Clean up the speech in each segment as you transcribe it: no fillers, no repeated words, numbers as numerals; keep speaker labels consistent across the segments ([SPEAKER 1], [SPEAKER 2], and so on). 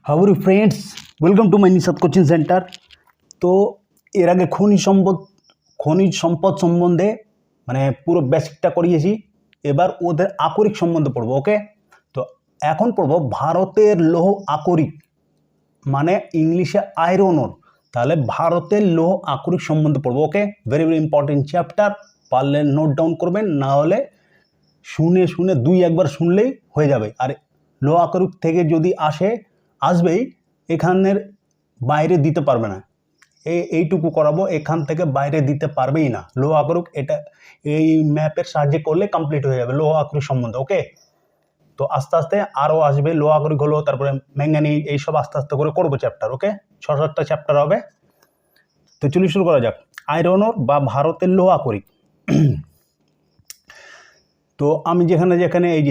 [SPEAKER 1] হাউরি friends, welcome to my Nishad coaching centre. তো এর আগে খনিজ সম্পদ সম্বন্ধে মানে পুরো বেসিকটা করিয়েছি। এবার ওদের আকরিক সম্বন্ধে পড়বো। ওকে, তো এখন পড়বো ভারতের লৌহ আকরিক, মানে ইংলিশে আয়রন ওর। তাহলে ভারতের লৌহ আকরিক সম্বন্ধে পড়বো। ওকে, ভেরি ভেরি ইম্পর্টেন্ট চ্যাপ্টার। পারলে নোট ডাউন করবেন, না হলে শুনে শুনে একবার শুনলেই হয়ে যাবে। আর লৌহ আকরিক থেকে যদি আসবেই, এখানের বাইরে দিতে পারবে না। এইটুকু করাবো, এখান থেকে বাইরে দিতে পারবেই না লৌহ আকরিক। এটা এই ম্যাপের সাহায্যে করলে কমপ্লিট হয়ে যাবে লৌহ আকরিক সম্বন্ধে। ওকে, তো আস্তে আস্তে আরও আসবে। লৌহ আকরিক হলো, তারপরে ম্যাঙ্গানিজ, এইসব আস্তে আস্তে করে করবো চ্যাপ্টার। ওকে, 6-7টা চ্যাপ্টার হবে। তো চলি শুরু করা যাক। আয়রন ওর বা ভারতের লৌহ আকরিক। তো আমি যেখানে এই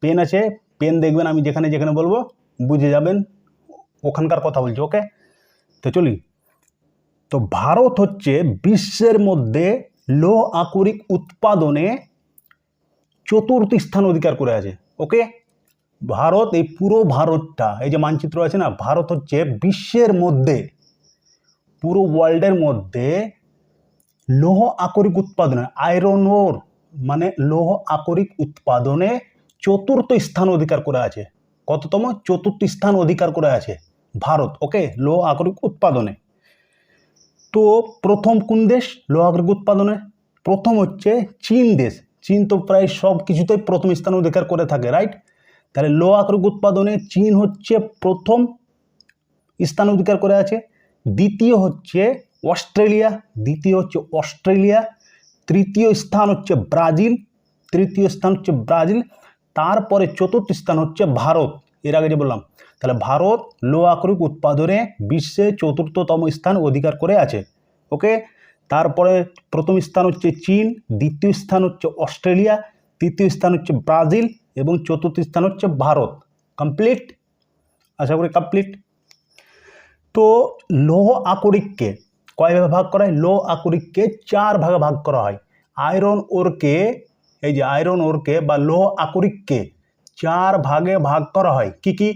[SPEAKER 1] পেন আছে, পেন দেখবেন, আমি যেখানে বলবো বুঝে যাবেন ওখানকার কথা বলছি। ওকে, তো চলি। তো ভারত হচ্ছে বিশ্বের মধ্যে লৌহ আকরিক উৎপাদনে 4র্থ স্থান অধিকার করে আছে। ওকে, ভারত, এই পুরো ভারতটা, এই যে মানচিত্র আছে না, ভারত হচ্ছে বিশ্বের মধ্যে, পুরো ওয়ার্ল্ডের মধ্যে লৌহ আকরিক উৎপাদনে, আয়রন ওর মানে লৌহ আকরিক উৎপাদনে 4র্থ স্থান অধিকার করে আছে। কততম? 4র্থ স্থান অধিকার করে আছে ভারত। ওকে, লৌহ আকরিক উৎপাদনে। তো প্রথম কোন দেশ লৌহ আকরিক উৎপাদনে? প্রথম হচ্ছে চীন দেশ। চীন তো প্রায় সব কিছুতেই প্রথম স্থান অধিকার করে থাকে, রাইট? তাহলে লৌহ আকরিক উৎপাদনে চীন হচ্ছে প্রথম স্থান অধিকার করে আছে। দ্বিতীয় হচ্ছে অস্ট্রেলিয়া। তৃতীয় স্থান হচ্ছে ব্রাজিল। তারপরে 4র্থ স্থান হচ্ছে ভারত। এর আগে যে বললাম, তাহলে ভারত লৌহ আকরিক উৎপাদনে বিশ্বে 4র্থতম স্থান অধিকার করে আছে। ওকে, তারপরে প্রথম স্থান হচ্ছে চীন, দ্বিতীয় স্থান হচ্ছে অস্ট্রেলিয়া, তৃতীয় স্থান হচ্ছে ব্রাজিল এবং 4র্থ স্থান হচ্ছে ভারত। কমপ্লিট? আশা করি কমপ্লিট। তো লৌহ আকরিককে কয় ভাগে ভাগ করা হয়? লৌহ আকরিককে 4 ভাগে ভাগ করা হয়। আয়রন ওরকে বা লৌহ আকরিককে 4 ভাগে ভাগ করা হয়। কি কি?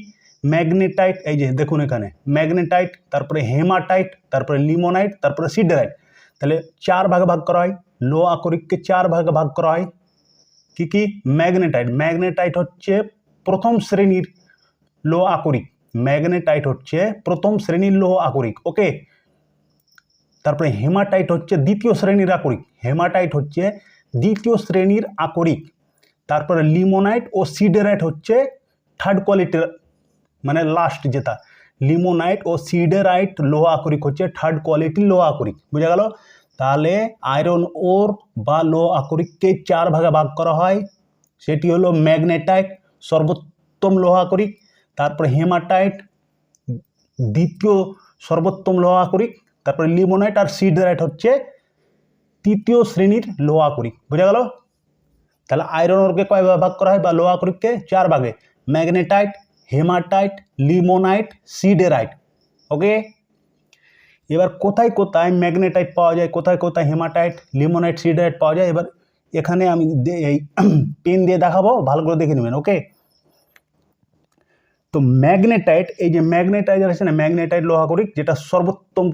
[SPEAKER 1] ম্যাগনেটাইট, এই যে দেখুন এখানে ম্যাগনেটাইট, তারপরে হেমাটাইট, তারপরে লিমোনাইট, তারপরে সিডারাইট। তাহলে 4 ভাগে ভাগ করা হয়। লৌহ আকরিককে 4 ভাগে ভাগ করা হয়। কি কি? ম্যাগনেটাইট হচ্ছে প্রথম শ্রেণীর লৌহ আকরিক। ওকে, তারপরে হেমাটাইট হচ্ছে দ্বিতীয় শ্রেণীর আকরিক। তারপরে লিমোনাইট ও সিডারাইট হচ্ছে থার্ড কোয়ালিটির, মানে লাস্ট যেটা। লিমোনাইট ও সিডারাইট লৌহ আকরিক হচ্ছে থার্ড কোয়ালিটির লৌহ আকরিক। বুঝা গেল? তাহলে আয়রন ওর বা লৌহ আকরিককে 4 ভাগে ভাগ করা হয়। সেটি হলো ম্যাগনেটাইট, সর্বোত্তম লৌহ আকরিক। তারপরে হেমাটাইট, দ্বিতীয় সর্বোত্তম লৌহ আকরিক। তারপরে লিমোনাইট আর সিডারাইট হচ্ছে তৃতীয় শ্রেণীর লৌহ আকরিক। বুঝা গেল? তাহলে আয়রন ওরকে কয় ভাগ করা হয় বা লৌহ আকরিককে? 4 ভাগে। Magnetite, hematite, limonite, siderite. Okay, এবার কোথায় কোথায় ম্যাগনেটাইট পাওয়া যায়, কোথায় কোথায় হেমাটাইট, লিমোনাইট, সিডারাইট পাওয়া যায়, এবার এখানে আমি এই পেন দিয়ে দেখাবো, ভালো করে দেখে নেবেন। ওকে, তো ম্যাগনেটাইট, এই যে ম্যাগনেটাইট আছে না, ম্যাগনেটাইট লৌহ আকরিক, যেটা সর্বোত্তম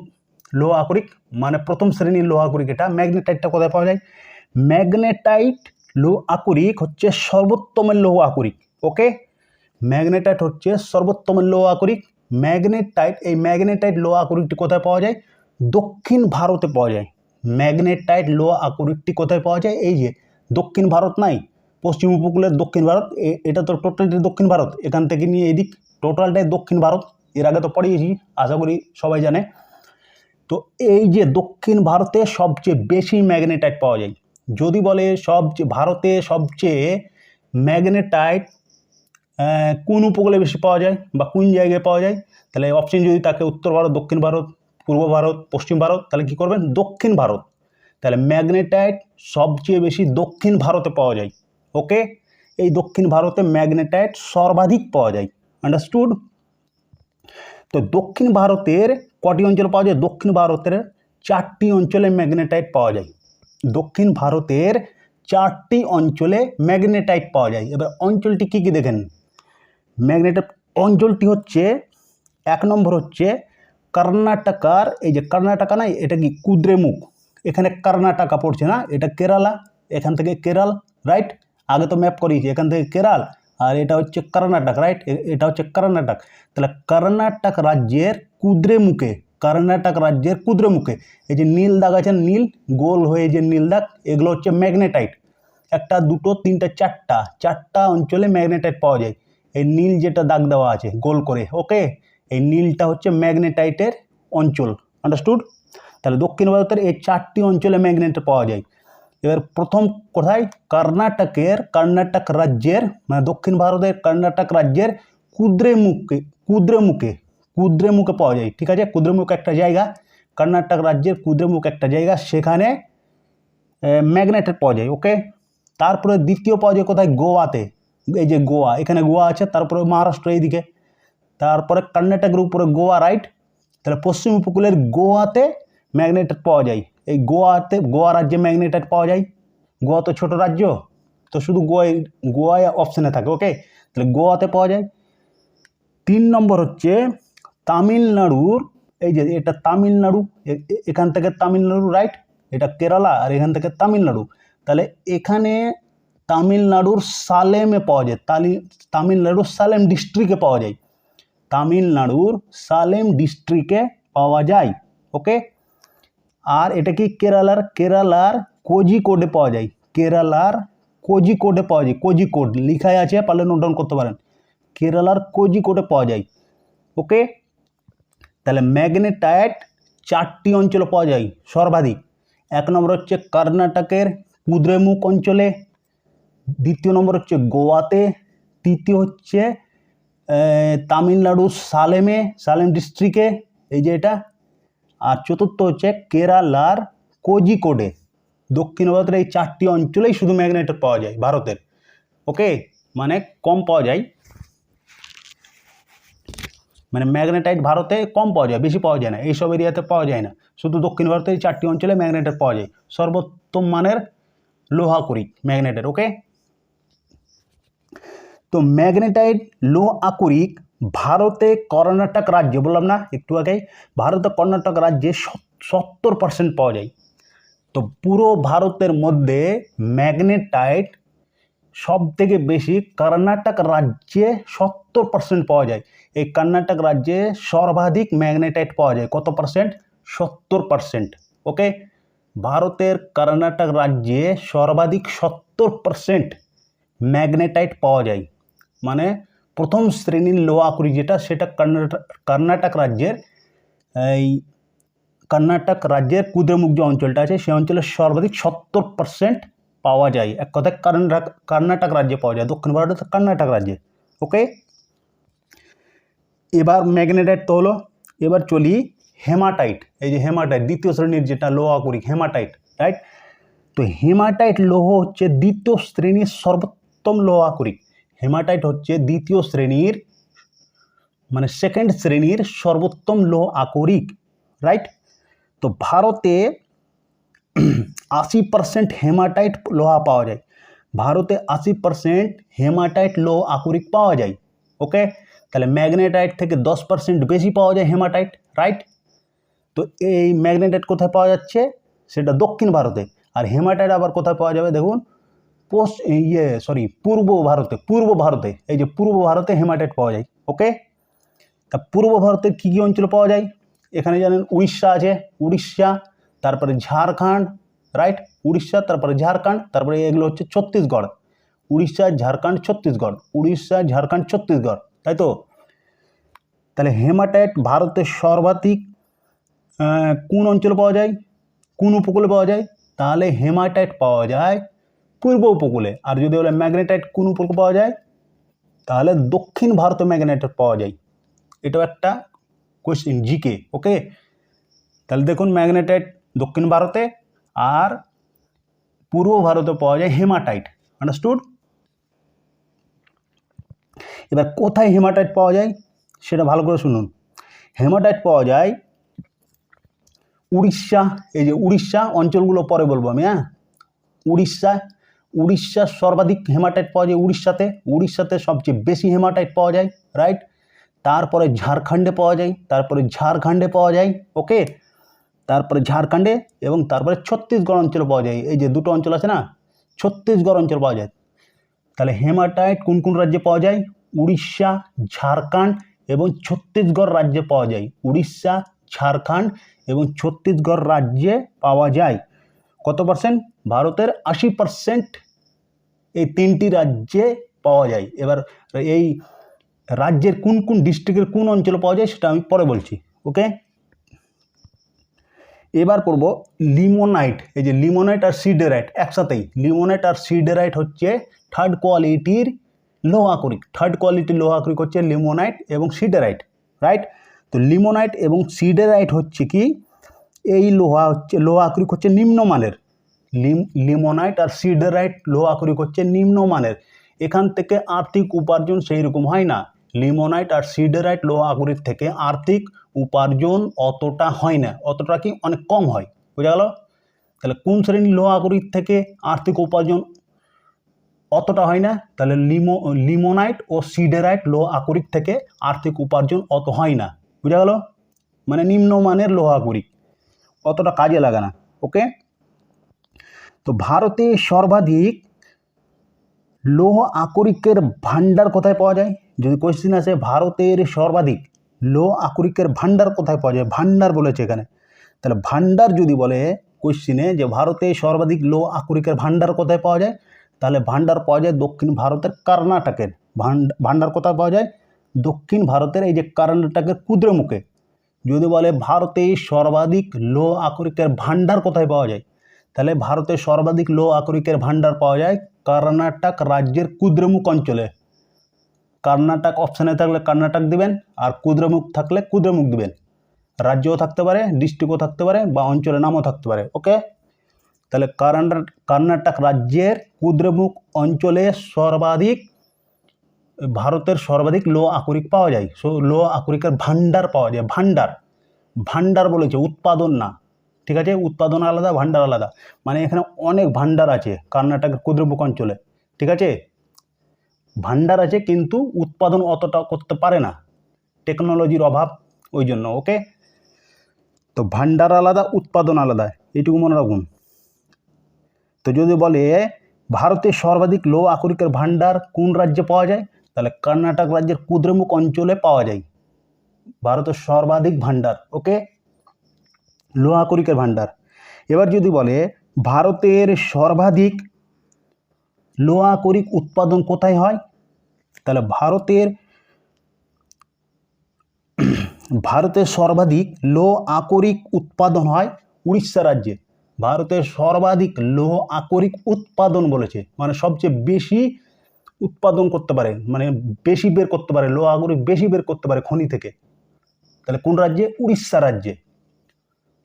[SPEAKER 1] লৌহ আকরিক, মানে প্রথম শ্রেণীর লৌহ আকরিক। এটা ম্যাগনেটাইটটা কোথায় পাওয়া যায়? ম্যাগনেটাইট লৌহ আকরিক হচ্ছে সর্বোত্তমের লৌহ আকরিক। ওকে, ম্যাগনেটাইট হচ্ছে সর্বোত্তমের লৌহ আকরিক। এই ম্যাগনেটাইট লৌহ আকরিকটি কোথায় পাওয়া যায়? দক্ষিণ ভারতে পাওয়া যায়। ম্যাগনেটাইট লৌহ আকরিকটি কোথায় পাওয়া যায়? এই যে দক্ষিণ ভারত নাই, পশ্চিম উপকূলের দক্ষিণ ভারত, এটা তো টোটালটি দক্ষিণ ভারত, এখান থেকে নিয়ে এদিক টোটালটাই দক্ষিণ ভারত। এর আগে তো পড়িয়েছি, আশা করি সবাই জানে। তো এই যে দক্ষিণ ভারতে সবচেয়ে বেশি ম্যাগনেটাইট পাওয়া যায়। যদি বলে ভারতে সবচেয়ে ম্যাগনেটাইট কোন উপকূলে বেশি পাওয়া যায় বা কোন জায়গায় পাওয়া যায়, তাহলে অপশন যদি থাকে উত্তর ভারত, দক্ষিণ ভারত, পূর্ব ভারত, পশ্চিম ভারত, তাহলে কি করবেন? দক্ষিণ ভারত। তাহলে ম্যাগনেটাইট সবচেয়ে বেশি দক্ষিণ ভারতে পাওয়া যায়। ওকে, এই দক্ষিণ ভারতে ম্যাগনেটাইট সর্বাধিক পাওয়া যায়। আন্ডারস্টুড? তো দক্ষিণ ভারতের কটি অঞ্চল পাওয়া যায়? দক্ষিণ ভারতের 4টি অঞ্চলে ম্যাগনেটাইট পাওয়া যায়। দক্ষিণ ভারতের 4টি অঞ্চলে ম্যাগনেটাইট পাওয়া যায়। এবার অঞ্চলটি কি কি দেখেন। অঞ্চলটি হচ্ছে 1 নম্বর হচ্ছে কর্ণাটকার, এই যে কর্ণাটকা না, এটা কি কুদ্রেমুখ, এখানে কর্ণাটকা পড়ছে না, এটা কেরালা, এখান থেকে কেরল, রাইট। আগে তো ম্যাপ করিয়েছি, এখান থেকে কেরল, আর এটা হচ্ছে কর্ণাটক, রাইট, এটা হচ্ছে কর্ণাটক। তাহলে কর্ণাটক রাজ্যের কুদ্রেমুখে, কর্ণাটক রাজ্যের কুদ্রেমুখে এই যে নীল দাগ আছে, নীল গোল হয়ে যে নীল দাগ, এগুলো হচ্ছে ম্যাগনেটাইট। একটা, দুটো, তিনটা, চারটা অঞ্চলে ম্যাগনেটাইট পাওয়া যায়। এই নীল যেটা দাগ দেওয়া আছে গোল করে, ওকে, এই নীলটা হচ্ছে ম্যাগনেটাইটের অঞ্চল, আন্ডারস্টুড। তাহলে দক্ষিণ ভারতের এই 4টি অঞ্চলে ম্যাগনেট পাওয়া যায়। এবার প্রথম কোথায়, কর্ণাটক রাজ্যের, মানে দক্ষিণ ভারতের কর্ণাটক রাজ্যের কুদ্রেমুখে পাওয়া যায়, ঠিক আছে। কুদ্রেমুখ একটা জায়গা, কর্ণাটক রাজ্যের কুদ্রেমুখ একটা জায়গা, সেখানে ম্যাগনেটেট পাওয়া যায়, ওকে। তারপরে দ্বিতীয় পাওয়া যায় কোথায়, গোয়াতে, এই যে গোয়া, এখানে গোয়া আছে, তারপরে মহারাষ্ট্র এইদিকে, তারপরে কর্ণাটকের উপরে গোয়া, রাইট। তাহলে পশ্চিম উপকূলের গোয়াতে ম্যাগনেটাইট পাওয়া যায়। এই গোয়া রাজ্যে ম্যাগনেটাইট পাওয়া যায়। গোয়া তো ছোট রাজ্য, তো শুধু গোয়ায় অপশানে থাকে, ওকে। তাহলে গোয়াতে পাওয়া যায়। 3 নম্বর হচ্ছে তামিলনাড়ুর, এই যে এটা তামিলনাড়ু, এখান থেকে তামিলনাড়ু, রাইট, এটা কেরালা, আর এখান থেকে তামিলনাড়ু। তাহলে এখানে তামিলনাড়ুর সালেমে পাওয়া যায়, তামিলনাড়ুর সালেম ডিস্ট্রিক্টে পাওয়া যায়, তামিলনাড়ুর সালেম ডিস্ট্রিক্টে পাওয়া যায়, ওকে। আর এটা কি কেরালার কোজিকোডে পাওয়া যায়, কেরালার কোজিকোডে পাওয়া যায়, কোজিকোড লিখাই আছে, পারলে নোট ডাউন করতে পারেন, কেরালার কোজিকোডে পাওয়া যায়, ওকে। তাহলে ম্যাগনেটাইট 4টি অঞ্চলে পাওয়া যায় সর্বাধিক। 1 নম্বর হচ্ছে কর্ণাটকের কুদ্রেমুখ অঞ্চলে, দ্বিতীয় নম্বর হচ্ছে গোয়াতে, তৃতীয় হচ্ছে তামিলনাড়ুর সালেম ডিস্ট্রিক্টে, এই যে এটা, আর চতুর্থ হচ্ছে কেরালার কোজিকোডে। দক্ষিণ ভারতের এই 4টি অঞ্চলেই শুধু ম্যাগনেটাইট পাওয়া যায় ভারতের, ওকে। মানে কম পাওয়া যায়, মানে ম্যাগনেটাইট ভারতে কম পাওয়া যায়, বেশি পাওয়া যায় না, এইসব এরিয়াতে পাওয়া যায় না, শুধু দক্ষিণ ভারতের এই 4টি অঞ্চলে ম্যাগনেটাইট পাওয়া যায়, সর্বোত্তম মানের লোহা আকরিক ম্যাগনেটাইট, ওকে। তো ম্যাগনেটাইট লোহা আকরিক ভারতে কর্ণাটক রাজ্যে, বললাম না একটু আগে, ভারতে কর্ণাটক রাজ্যে 70% পাওয়া যায়। তো পুরো ভারতের মধ্যে ম্যাগনেটাইট সব থেকে বেশি কর্ণাটক রাজ্যে 70% পাওয়া যায়। এই কর্ণাটক রাজ্যে সর্বাধিক ম্যাগনেটাইট পাওয়া যায়, কত পার্সেন্ট, 70%, ওকে। ভারতের কর্ণাটক রাজ্যে সর্বাধিক 70% ম্যাগনেটাইট পাওয়া যায়, মানে প্রথম শ্রেণীর লোহা আকরিক যেটা, সেটা কর্ণাটক রাজ্যের কুদ্রেমুখ যে অঞ্চলটা আছে, সেই অঞ্চলে সর্বাধিক 70% পাওয়া যায়, এক কথায় কর্ণাটক রাজ্যে পাওয়া যায়, দক্ষিণ ভারতের কর্ণাটক রাজ্যে, ওকে। এবার ম্যাগনেটাইট তো হলো, এবার চলি হেমাটাইট, এই যে হেমাটাইট দ্বিতীয় শ্রেণীর যেটা লোহা আকরিক, হেমাটাইট, রাইট। তো হেমাটাইট লৌহ হচ্ছে দ্বিতীয় শ্রেণীর সর্বোত্তম লোহা আকরিক। হেমাটাইট হচ্ছে দ্বিতীয় শ্রেণীর, মানে সেকেন্ড শ্রেণীর সর্বোত্তম লোহা আকরিক, রাইট। তো ভারতে 80% হেমাটাইট লোহা পাওয়া যায়, ভারতে 80% হেমাটাইট লোহা আকরিক পাওয়া যায়, ওকে। তাহলে ম্যাগনেটাইট থেকে 10% বেশি পাওয়া যায় হেমাটাইট, রাইট। তো এই ম্যাগনেটাইট কোথায় পাওয়া যাচ্ছে, সেটা দক্ষিণ ভারতে। আর হেমাটাইট আবার কোথায় পাওয়া যাবে, দেখুন পূর্ব ভারতে, এই যে পূর্ব ভারতে হেমাটাইট পাওয়া যায়, ওকে। তা পূর্ব ভারতের কী কী অঞ্চলে পাওয়া যায়, এখানে জানেন উড়িষ্যা আছে, উড়িষ্যা, তারপরে ঝাড়খণ্ড, রাইট, উড়িষ্যা, তারপরে ঝাড়খণ্ড, তারপরে এগুলো হচ্ছে ছত্তিশগড়, উড়িষ্যা, ঝাড়খণ্ড, ছত্তিশগড়, তাই তো। তাহলে হেমাটাইট ভারতের সর্বাধিক কোন অঞ্চলে পাওয়া যায়, কোন উপকূলে পাওয়া যায়, তাহলে হেমাটাইট পাওয়া যায় পূর্ব উপকূলে। আর যদি বলে ম্যাগনেটাইট কোন উপকূলে পাওয়া যায়, তাহলে দক্ষিণ ভারতে ম্যাগনেটাইট পাওয়া যায়। এটাও একটা কোয়েশ্চেন, জিকে, ওকে। তাহলে দেখুন ম্যাগনেটাইট দক্ষিণ ভারতে, আর পূর্ব ভারতে পাওয়া যায় হেমাটাইট, আন্ডারস্টুড। এবার কোথায় হেমাটাইট পাওয়া যায় সেটা ভালো করে শুনুন। হেমাটাইট পাওয়া যায় উড়িষ্যা, এই যে উড়িষ্যা অঞ্চলগুলো পরে বলবো আমি, হ্যাঁ। উড়িষ্যার সর্বাধিক হেমাটাইট পাওয়া যায় উড়িষ্যাতে সবচেয়ে বেশি হেমাটাইট পাওয়া যায়, রাইট। তারপরে ঝাড়খণ্ডে পাওয়া যায়, ওকে, তারপরে ঝাড়খণ্ডে এবং তারপরে ছত্তিশগড় অঞ্চলে পাওয়া যায়। এই যে দুটো অঞ্চল আছে না, ছত্তিশগড় অঞ্চল পাওয়া যায়। তাহলে হেমাটাইট কোন কোন রাজ্যে পাওয়া যায়? উড়িষ্যা, ঝাড়খণ্ড এবং ছত্তিশগড় রাজ্যে পাওয়া যায়। উড়িষ্যা, ঝাড়খণ্ড এবং ছত্তিশগড় রাজ্যে পাওয়া যায়। কত পার্সেন্ট? ভারতের 80% এই তিনটি রাজ্যে পাওয়া যায়। এবার এই রাজ্যের কোন কোন ডিস্ট্রিক্টের কোন অঞ্চলে পাওয়া যায় সেটা আমি পরে বলছি, ওকে। এবার পড়ব লিমোনাইট। এই যে লিমোনাইট আর সিডেরাইট একসাথেই, লিমোনাইট আর সিডেরাইট হচ্ছে থার্ড কোয়ালিটির লোহ আকরিক। থার্ড কোয়ালিটির লোহ আকরিক হচ্ছে লিমোনাইট এবং সিডেরাইট, রাইট। তো লিমোনাইট এবং সিডেরাইট হচ্ছে কি, এই লোহ আকরিক হচ্ছে নিম্নমানের। লিমোনাইট আর সিডেরাইট লোহ আকরিক হচ্ছে নিম্নমানের। এখান থেকে আর্থিক উপার্জন সেই রকম হয় না। লিমোনাইট আর সিডেরাইট লোহ আকরিক থেকে আর্থিক উপার্জন অতটা হয় না, অতটা কি অনেক কম হয়, বোঝা গেল। তাহলে কোন শ্রেণীর লোহ আকরিক থেকে আর্থিক উপার্জন অতটা হয় না? তাহলে লিমোনাইট ও সিডেরাইট লোহ আকরিক থেকে আর্থিক উপার্জন অত হয় না, বোঝা গেল। মানে নিম্নমানের লোহ আকরিক, অতটা কাজে লাগে না, ওকে। তো ভারতে সর্বাধিক লৌহ আকরিকের ভান্ডার কোথায় পাওয়া যায়? যদি কোয়েশ্চেন আসে ভারতের সর্বাধিক লৌহ আকরিকের ভান্ডার কোথায় পাওয়া যায়, ভান্ডার বলেছে এখানে, তাহলে ভান্ডার যদি বলে কোয়েশ্চেনে যে ভারতে সর্বাধিক লৌহ আকরিকের ভান্ডার কোথায় পাওয়া যায়, তাহলে ভান্ডার পাওয়া যায় দক্ষিণ ভারতের কর্ণাটকের। ভান্ডার কোথায় পাওয়া যায়? দক্ষিণ ভারতের এই যে কর্ণাটকের কুদ্রেমুখে। যদি বলে ভারতে সর্বাধিক লৌহ আকরিকের ভান্ডার কোথায় পাওয়া যায়, তাহলে ভারতের সর্বাধিক লৌহ আকরিকের ভান্ডার পাওয়া যায় কর্ণাটক রাজ্যের কুদ্রেমুখ অঞ্চলে। কর্ণাটক অপশানে থাকলে কর্ণাটক দিবেন, আর কুদ্রেমুখ থাকলে কুদ্রেমুখ দিবেন। রাজ্যও থাকতে পারে, ডিস্ট্রিক্টও থাকতে পারে, বা অঞ্চলের নামও থাকতে পারে, ওকে। তাহলে কর্ণাটক রাজ্যের কুদ্রেমুখ অঞ্চলে ভারতের সর্বাধিক লৌহ আকরিক পাওয়া যায়। লৌহ আকরিকের ভান্ডার পাওয়া যায়। ভান্ডার বলেছে, উৎপাদন না, ঠিক আছে। উৎপাদন আলাদা, ভান্ডার আলাদা। মানে এখানে অনেক ভান্ডার আছে কর্ণাটকের কুদ্রেমুখ অঞ্চলে, ঠিক আছে। ভান্ডার আছে কিন্তু উৎপাদন অতটা করতে পারে না, টেকনোলজির অভাব, ওই জন্য, ওকে। তো ভান্ডার আলাদা, উৎপাদন আলাদা, এইটুকু মনে রাখুন। তো যদি বলে ভারতের সর্বাধিক লৌহ আকরিকের ভান্ডার কোন রাজ্যে পাওয়া যায়, তাহলে কর্ণাটক রাজ্যের কুদ্রেমুখ অঞ্চলে পাওয়া যায় ভারতের সর্বাধিক ভান্ডার, ওকে, লৌহ আকরিকের ভান্ডার। এবার যদি বলে ভারতের সর্বাধিক লৌহ আকরিক উৎপাদন কোথায় হয়, তাহলে ভারতের সর্বাধিক লৌহ আকরিক উৎপাদন হয় উড়িষ্যা রাজ্যে। ভারতের সর্বাধিক লৌহ আকরিক উৎপাদন বলেছে, মানে সবচেয়ে বেশি উৎপাদন করতে পারে, মানে বেশি বের করতে পারে, লৌহ আকরিক বেশি বের করতে পারে খনি থেকে। তাহলে কোন রাজ্যে? উড়িষ্যা রাজ্যে,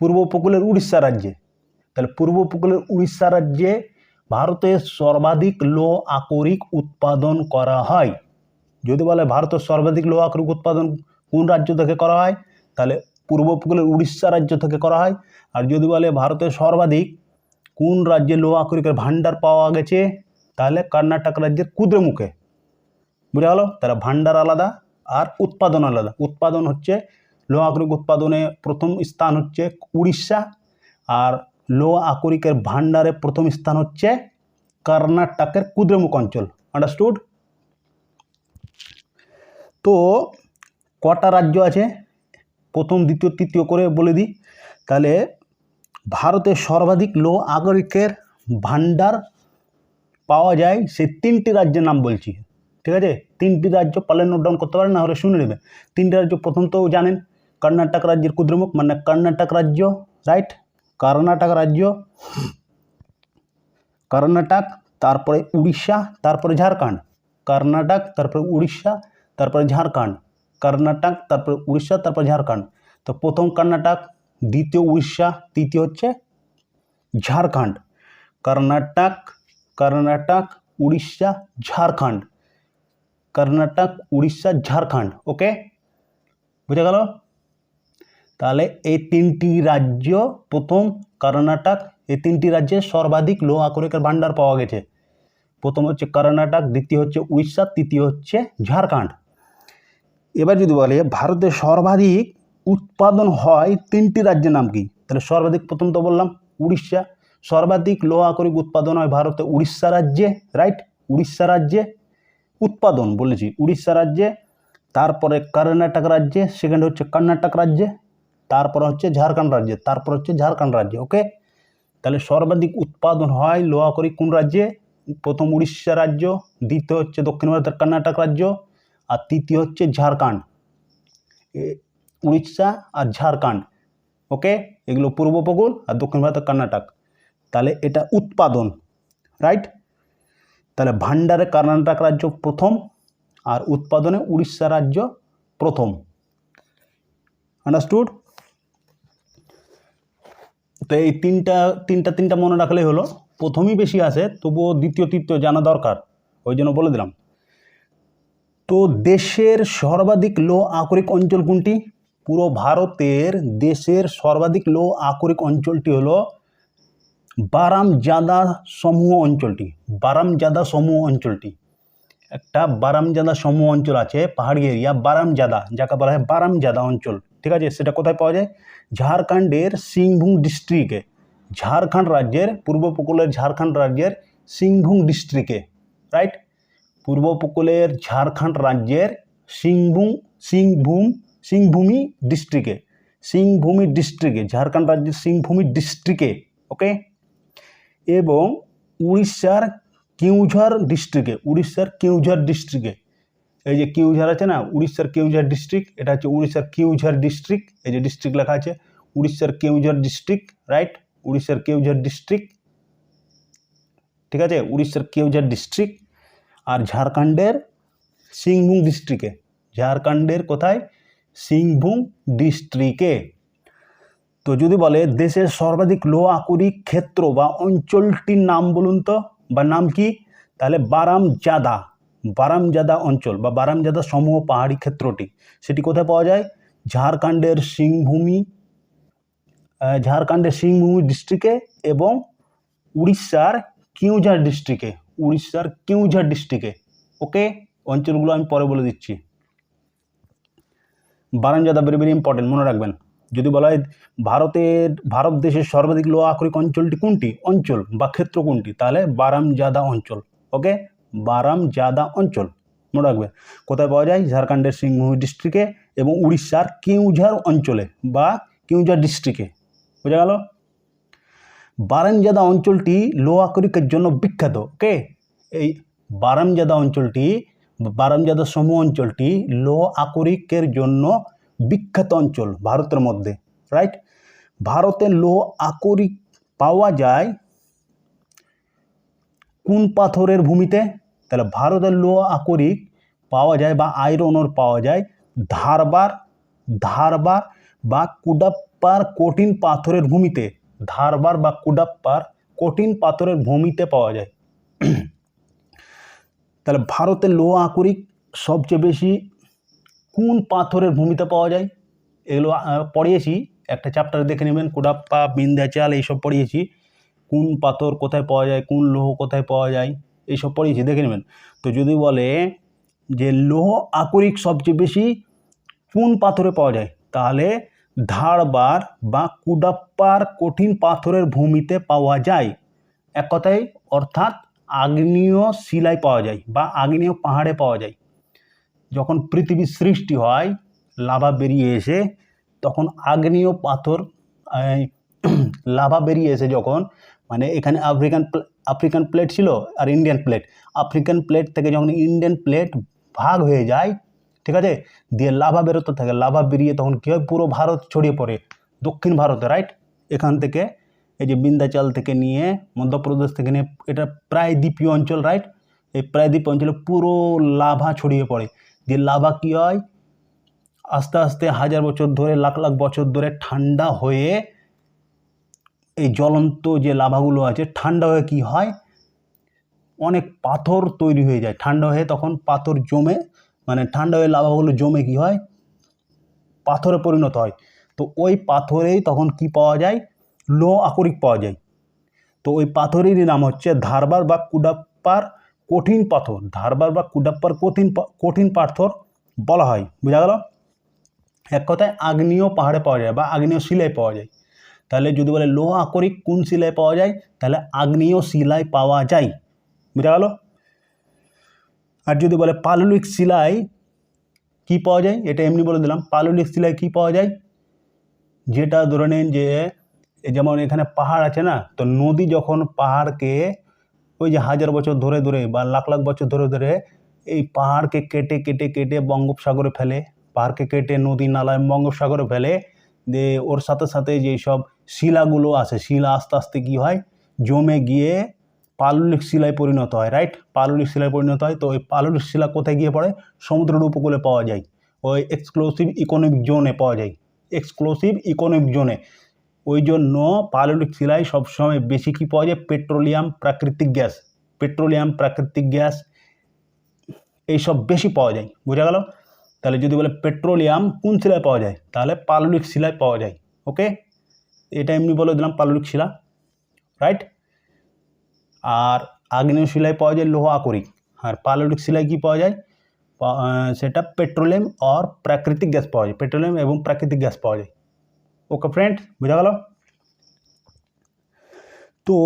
[SPEAKER 1] পূর্ব উপকূলের উড়িষ্যা রাজ্যে। তাহলে পূর্ব উপকূলের উড়িষ্যা রাজ্যে ভারতের সর্বাধিক লৌহ আকরিক উৎপাদন করা হয়। যদি বলে ভারতের সর্বাধিক লৌহ আকরিক উৎপাদন কোন রাজ্য থেকে করা হয়, তাহলে পূর্ব উপকূলের উড়িষ্যা রাজ্য থেকে করা হয়। আর যদি বলে ভারতের সর্বাধিক কোন রাজ্যে লৌহ আকরিকের ভান্ডার পাওয়া গেছে, তাহলে কর্ণাটক রাজ্যের কুদ্রেমুখে, বুঝা গেল। তাহলে ভান্ডার আলাদা আর উৎপাদন আলাদা। উৎপাদন হচ্ছে লৌহ আকরিক উৎপাদনে প্রথম স্থান হচ্ছে উড়িষ্যা, আর লৌহ আকরিকের ভান্ডারে প্রথম স্থান হচ্ছে কর্ণাটকের কুদ্রেমুখ অঞ্চল। আন্ডারস্টুড? তো কটা রাজ্য আছে, প্রথম, দ্বিতীয়, তৃতীয় করে বলে দিই। তাহলে ভারতের সর্বাধিক লৌহ আকরিকের ভান্ডার পাওয়া যায় সেই তিনটি রাজ্যের নাম বলছি, ঠিক আছে। তিনটি রাজ্য পারলে নোট ডাউন করতে পারেন, না হলে শুনে নেবেন। তিনটি রাজ্য, প্রথম তো জানেন কর্ণাটক রাজ্যের কুদ্রেমুখ, মানে কর্ণাটক রাজ্য, রাইট। কর্ণাটক রাজ্য, কর্ণাটক, তারপরে উড়িষ্যা, তারপরে ঝাড়খণ্ড। কর্ণাটক, তারপরে উড়িষ্যা, তারপরে ঝাড়খণ্ড। কর্ণাটক, তারপরে উড়িষ্যা, তারপরে ঝাড়খণ্ড। তো প্রথম কর্ণাটক, দ্বিতীয় উড়িষ্যা, তৃতীয় হচ্ছে ঝাড়খণ্ড। কর্ণাটক, কর্ণাটক, উড়িষ্যা, ঝাড়খণ্ড। কর্ণাটক, উড়িষ্যা, ঝাড়খণ্ড, ওকে, বুঝা গেল। তাহলে এই তিনটি রাজ্য, প্রথম কর্ণাটক, এই তিনটি রাজ্যে সর্বাধিক লৌহ আকরিকের ভান্ডার পাওয়া গেছে। প্রথম হচ্ছে কর্ণাটক, দ্বিতীয় হচ্ছে উড়িষ্যা, তৃতীয় হচ্ছে ঝাড়খণ্ড। এবার যদি বলে ভারতে সর্বাধিক উৎপাদন হয় 3টি রাজ্যের নাম কি, তাহলে সর্বাধিক প্রথম তো বললাম উড়িষ্যা। সর্বাধিক লোহ আকরিক উৎপাদন হয় ভারতে উড়িষ্যা রাজ্যে, রাইট, উড়িষ্যা রাজ্যে উৎপাদন বলেছি, উড়িষ্যা রাজ্যে। তারপরে কর্ণাটক রাজ্যে, সেকেন্ড হচ্ছে কর্ণাটক রাজ্যে, তারপরে হচ্ছে ঝাড়খণ্ড রাজ্যে, তারপর হচ্ছে ঝাড়খণ্ড রাজ্যে। ওকে, তাহলে সর্বাধিক উৎপাদন হয় লোহ আকরিক কোন রাজ্যে? প্রথম উড়িষ্যা রাজ্য, দ্বিতীয় হচ্ছে দক্ষিণ ভারতের কর্ণাটক রাজ্য, আর তৃতীয় হচ্ছে ঝাড়খণ্ড। উড়িষ্যা আর ঝাড়খণ্ড, ওকে, এগুলো পূর্ব উপকূল আর দক্ষিণ ভারতের কর্ণাটক। তাহলে এটা উৎপাদন, রাইট। তাহলে ভান্ডারে কর্ণাটক রাজ্য প্রথম আর উৎপাদনে উড়িষ্যা রাজ্য প্রথম। আন্ডারস্টুড? তো এই তিনটা মনে রাখলেই হলো। প্রথমই বেশি আসে, তবুও দ্বিতীয় তৃতীয় জানা দরকার, ওই জন্য বলে দিলাম। তো দেশের সর্বাধিক লোহ আকরিক অঞ্চল কোনটি? পুরো ভারতের দেশের সর্বাধিক লোহ আকরিক অঞ্চলটি হলো বারামজাদা সমূহ অঞ্চলটি। বারামজাদা সমূহ অঞ্চলটি, একটা বারামজাদা সমূহ অঞ্চল আছে, পাহাড়ি এরিয়া বারামজাদা, যাকে বলা হয় বারামজাদা অঞ্চল, ঠিক আছে। সেটা কোথায় পাওয়া যায়? ঝাড়খণ্ডের সিংভূম ডিস্ট্রিক্টে, ঝাড়খণ্ড রাজ্যের পূর্ব উপকূলের ঝাড়খণ্ড রাজ্যের সিংভূম ডিস্ট্রিক্টে, রাইট। পূর্ব উপকূলের ঝাড়খণ্ড রাজ্যের সিংভূমি ডিস্ট্রিক্টে, ঝাড়খণ্ড রাজ্যের সিংভূমি ডিস্ট্রিক্টে, ওকে। এবং উড়িষ্যার কেউঝর ডিস্ট্রিক্টে, এই যে কেউঝর আছে না, উড়িষ্যার কেউঝর ডিস্ট্রিক্ট, এটা হচ্ছে উড়িষ্যার কেউঝর ডিস্ট্রিক্ট, এই যে ডিস্ট্রিক্ট লেখা আছে উড়িষ্যার কেউঝর ডিস্ট্রিক্ট, রাইট, উড়িষ্যার কেউঝর ডিস্ট্রিক্ট, ঠিক আছে, উড়িষ্যার কেউঝর ডিস্ট্রিক্ট। আর ঝাড়খণ্ডের সিংভূম ডিস্ট্রিক্টে, ঝাড়খণ্ডের কোথায়? সিংভূম ডিস্ট্রিক্টে। তো যদি বলে দেশের সর্বাধিক লোহ আকরিক ক্ষেত্র বা অঞ্চলটির নাম বলুন তো, বা নাম কি, তাহলে বারামজাদা অঞ্চল বা বারামজাদা সমূহ পাহাড়ি ক্ষেত্রটি, সেটি কোথায় পাওয়া যায়? ঝাড়খণ্ডের সিংভূমি ডিস্ট্রিক্টে এবং উড়িষ্যার কেউঝর ডিস্ট্রিক্টে, ওকে। অঞ্চলগুলো আমি পরে বলে দিচ্ছি। বারামজাদা ভেরি ভেরি ইম্পর্টেন্ট, মনে রাখবেন। যদি বলা হয় ভারত দেশের সর্বাধিক লোহ আকরিক অঞ্চলটি কোনটি, অঞ্চল বা ক্ষেত্র কোনটি, তাহলে বারামজাদা অঞ্চল, ওকে, বারামজাদা অঞ্চল মনে রাখবেন। কোথায় পাওয়া যায়? ঝাড়খণ্ডের সিংভূমি ডিস্ট্রিক্টে এবং উড়িষ্যার কেউঝর অঞ্চলে বা কেউঝর ডিস্ট্রিক্টে, বোঝা গেল। বারামজাদা অঞ্চলটি লোহ আকরিকের জন্য বিখ্যাত, ওকে। এই বারামজাদা সমূহ অঞ্চলটি লোহ আকরিকের জন্য বিখ্যাত অঞ্চল ভারতের মধ্যে, রাইট। ভারতের লোহ আকরিক পাওয়া যায় কোন পাথরের ভূমিতে? তাহলে ভারতের লোহ আকরিক পাওয়া যায় বা আয়রন ওর পাওয়া যায় ধারবার বা কুডাপ্পার কঠিন পাথরের ভূমিতে, ধারবার বা কুডাপ্পার কঠিন পাথরের ভূমিতে পাওয়া যায়। তাহলে ভারতের লোহ আকরিক সবচেয়ে বেশি কোন পাথরের ভূমিতে পাওয়া যায়? এগুলো পড়িয়েছি, একটা চ্যাপ্টারে দেখে নেবেন, কুডাপ্পা, বিন্ধ্যাচল এইসব পড়িয়েছি। কোন পাথর কোথায় পাওয়া যায়, কোন লৌহ কোথায় পাওয়া যায়, এইসব পড়িয়েছি, দেখে নেবেন। তো যদি বলে যে লৌহ আকরিক সবচেয়ে বেশি কোন পাথরে পাওয়া যায়, তাহলে ধারবার বা কুডাপ্পার কঠিন পাথরের ভূমিতে পাওয়া যায়। এক কথায় অর্থাৎ আগ্নেয় শিলায় পাওয়া যায় বা আগ্নেয় পাহাড়ে পাওয়া যায়। যখন পৃথিবীর সৃষ্টি হয়, লাভা বেরিয়ে এসে, তখন আগ্নেয় পাথর লাভা বেরিয়ে এসে যখন, মানে এখানে আফ্রিকান প্লেট ছিল আর ইন্ডিয়ান প্লেট, আফ্রিকান প্লেট থেকে যখন ইন্ডিয়ান প্লেট ভাগ হয়ে যায়, ঠিক আছে, দিয়ে লাভা বেরোতে থাকে, লাভা বেরিয়ে তখন কী হয়, পুরো ভারত ছড়িয়ে পড়ে, দক্ষিণ ভারতে, রাইট। এখান থেকে এই যে বিন্ধ্যাচল থেকে নিয়ে, মধ্যপ্রদেশ থেকে নিয়ে, এটা প্রায়দ্বীপীয় অঞ্চল, রাইট। এই প্রায়দ্বীপ অঞ্চলে পুরো লাভা ছড়িয়ে পড়ে, যে লাভা কী হয়, আস্তে আস্তে হাজার বছর ধরে, লাখ লাখ বছর ধরে ঠান্ডা হয়ে, এই জ্বলন্ত যে লাভাগুলো আছে ঠান্ডা হয়ে কি হয়, অনেক পাথর তৈরি হয়ে যায়, ঠান্ডা হয়ে তখন পাথর জমে, মানে ঠান্ডা হয়ে লাভাগুলো জমে কি হয়, পাথরে পরিণত হয়। তো ওই পাথরেই তখন কি পাওয়া যায়, লোহ আকরিক পাওয়া যায়। তো ওই পাথরেরই নাম হচ্ছে ধারবার বা কুডাপ্পার কঠিন পাথর, ধারবার বা কুডাপ্পার কঠিন পাথর, বলা হয়। বোঝা গেল? এক কথায় আগ্নেয় পাহাড়ে পাওয়া যায় বা আগ্নেয় শিলায় পাওয়া যায়। তাহলে যদি বলে লৌহ আকরিক কোন শিলায় পাওয়া যায়, তাহলে আগ্নেয় শিলায় পাওয়া যায়। বোঝা গেল? আর যদি বলে পাললিক শিলায় কি পাওয়া যায়, এটা এমনি বলে দিলাম। পাললিক শিলায় কি পাওয়া যায়, যেটা ধরে নিন যে যেমন এখানে পাহাড় আছে না, তো নদী যখন পাহাড়কে ওই যে হাজার বছর ধরে ধরে বা লাখ লাখ বছর ধরে ধরে এই পাহাড়কে কেটে কেটে কেটে বঙ্গোপসাগরে ফেলে, পাহাড়কে কেটে নদী নালায় বঙ্গোপসাগরে ফেলে, যে ওর সাথে সাথে যেই সব শিলাগুলো আছে, শিলা আস্তে আস্তে কী হয়, জমে গিয়ে পাললিক শিলায় পরিণত হয়। রাইট? পাললিক শিলায় পরিণত হয়। তো ওই পাললিক শিলা কোথায় গিয়ে পড়ে? সমুদ্রের উপকূলে পাওয়া যায়, ওই এক্সক্লুসিভ ইকোনমিক জোনে পাওয়া যায়, এক্সক্লুসিভ ইকোনমিক জোনে। ওই জন্য পাললিক শিলায় সবসময় বেশি কি পাওয়া যায়? পেট্রোলিয়াম, প্রাকৃতিক গ্যাস, পেট্রোলিয়াম, প্রাকৃতিক গ্যাস এইসব বেশি পাওয়া যায়। বোঝা গেল? তাহলে যদি বলে পেট্রোলিয়াম কোন শিলায় পাওয়া যায়, তাহলে পাললিক শিলায় পাওয়া যায়। ওকে, এটা এমনি বলে দিলাম পাললিক শিলা। রাইট? আর আগ্নেয় শিলায় পাওয়া যায় লৌহ আকরিক, আর পাললিক শিলায় কি পাওয়া যায়? সেটা পেট্রোলিয়াম আর প্রাকৃতিক গ্যাস পাওয়া যায়, পেট্রোলিয়াম এবং প্রাকৃতিক গ্যাস পাওয়া যায়। ওকে ফ্রেন্ড, বোঝা গেল? তো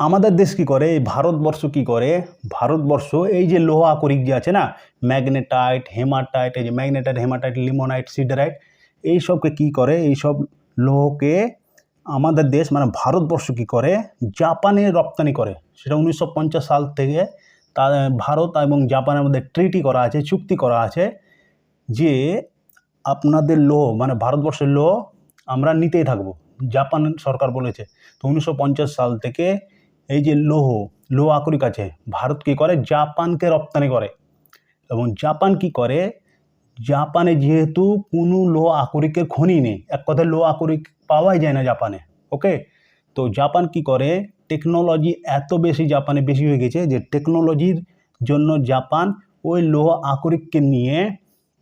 [SPEAKER 1] আমাদের দেশ কি করে, ভারতবর্ষ কি করে, ভারতবর্ষ এই যে লৌহ আকরিক যে আছে না, ম্যাগনেটাইট, হেমাটাইট, এই যে ম্যাগনেটাইট, হেমাটাইট, লিমোনাইট, সিডারাইট, এই সবকে কি করে, এই সব লৌহকে আমাদের দেশ মানে ভারতবর্ষ কি করে, জাপানে রপ্তানি করে। সেটা 1950 সাল থেকে তা ভারত এবং জাপানের মধ্যে ট্রিটি করা আছে, চুক্তি করা আছে যে আপনাদের লৌহ মানে ভারতবর্ষের লৌহ আমরা নিতেই থাকবো, জাপান সরকার বলেছে। তো 1950 সাল থেকে এই যে লৌহ আকরিক আছে, ভারত কী করে, জাপানকে রপ্তানি করে। এবং জাপান কি করে, জাপানে যেহেতু কোনো লৌহ আকরিকের খনি নেই, এক কথায় লৌহ আকরিক পাওয়াই যায় না জাপানে। ওকে, তো জাপান কি করে, টেকনোলজি এত বেশি জাপানে বেশি হয়ে গেছে যে টেকনোলজির জন্য জাপান ওই লৌহ আকরিককে নিয়ে